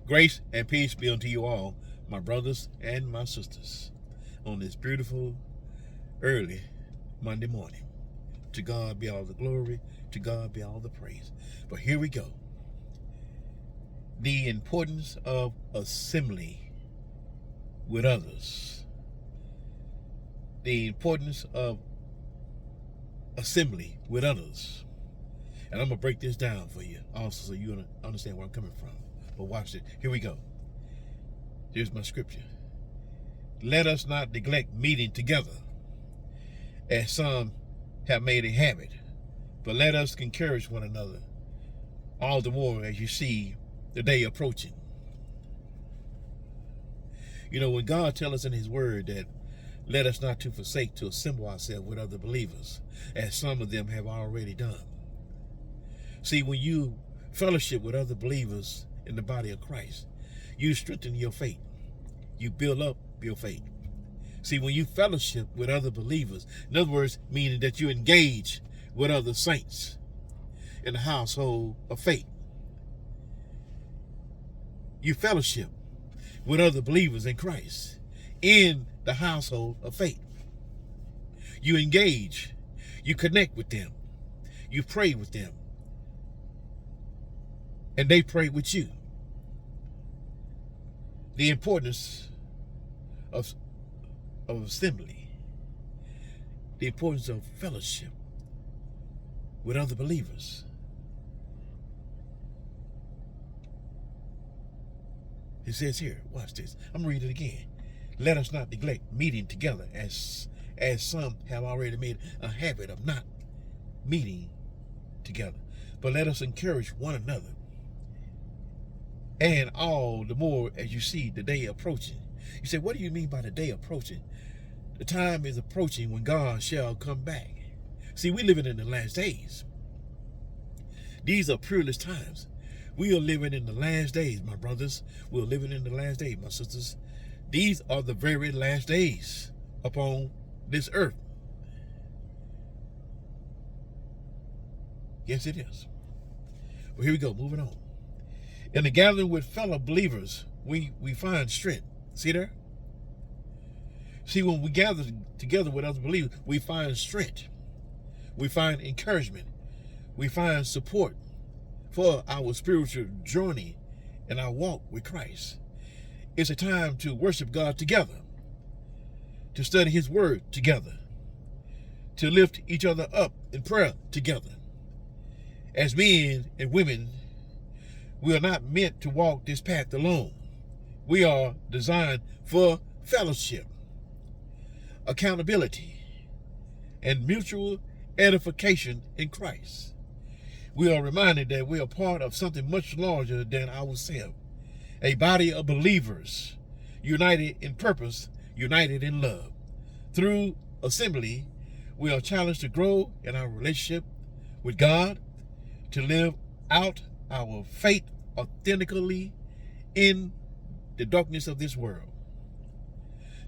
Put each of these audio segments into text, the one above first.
Grace and peace be unto you all, my brothers and my sisters, on this beautiful, early Monday morning. To God be all the glory, to God be all the praise. But here we go. The importance of assembly with others. The importance of assembly with others. And I'm going to break this down for you also so you understand where I'm coming from. But watch it. Here we go. Here's my scripture. Let us not neglect meeting together, as some have made a habit, but let us encourage one another, all the more as you see the day approaching. You know, when God tells us in his word that let us not to forsake to assemble ourselves with other believers, as some of them have already done. See, when you fellowship with other believers in the body of Christ, you strengthen your faith. You build up your faith. See, when you fellowship with other believers, in other words, meaning that you engage with other saints in the household of faith. You fellowship with other believers in Christ in the household of faith. You engage, you connect with them, you pray with them, and they pray with you. The importance of assembly, the importance of fellowship with other believers. It says here, watch this. I'm going to read it again. Let us not neglect meeting together as some have already made a habit of not meeting together. But let us encourage one another. And all the more as you see the day approaching. You say, what do you mean by the day approaching? The time is approaching when God shall come back. See, we're living in the last days. These are peerless times. We are living in the last days, my brothers. We're living in the last days, my sisters. These are the very last days upon this earth. Yes, it is. Well, here we go, moving on. In the gathering with fellow believers, we find strength. See there? See, when we gather together with other believers, we find strength. We find encouragement. We find support for our spiritual journey and our walk with Christ. It's a time to worship God together, to study his word together, to lift each other up in prayer together. As men and women, we are not meant to walk this path alone. We are designed for fellowship, accountability, and mutual edification in Christ. We are reminded that we are part of something much larger than ourselves, a body of believers united in purpose, united in love. Through assembly, we are challenged to grow in our relationship with God, to live out our faith authentically in the darkness of this world.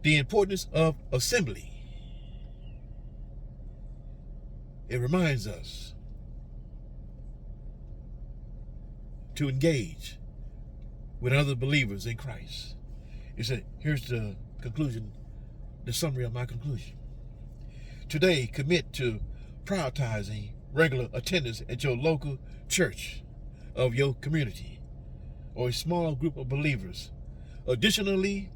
The importance of assembly. It reminds us to engage with other believers in Christ. Here's the conclusion, the summary of my conclusion. Today, commit to prioritizing regular attendance at your local church of your community or a small group of believers. Additionally,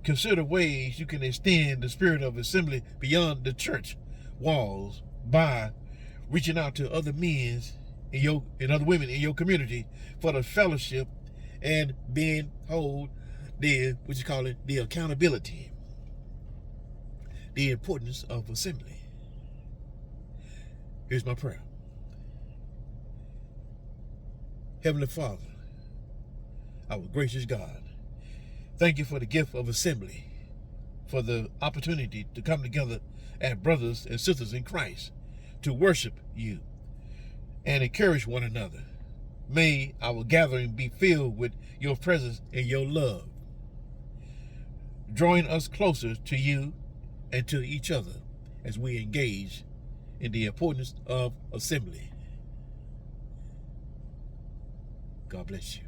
consider ways you can extend the spirit of assembly beyond the church walls by reaching out to other men and other women in your community for the fellowship and being the accountability, the importance of assembly. Here's my prayer. Heavenly Father, our gracious God, thank you for the gift of assembly, for the opportunity to come together as brothers and sisters in Christ to worship you and encourage one another. May our gathering be filled with your presence and your love, drawing us closer to you and to each other as we engage in the importance of assembly. God bless you.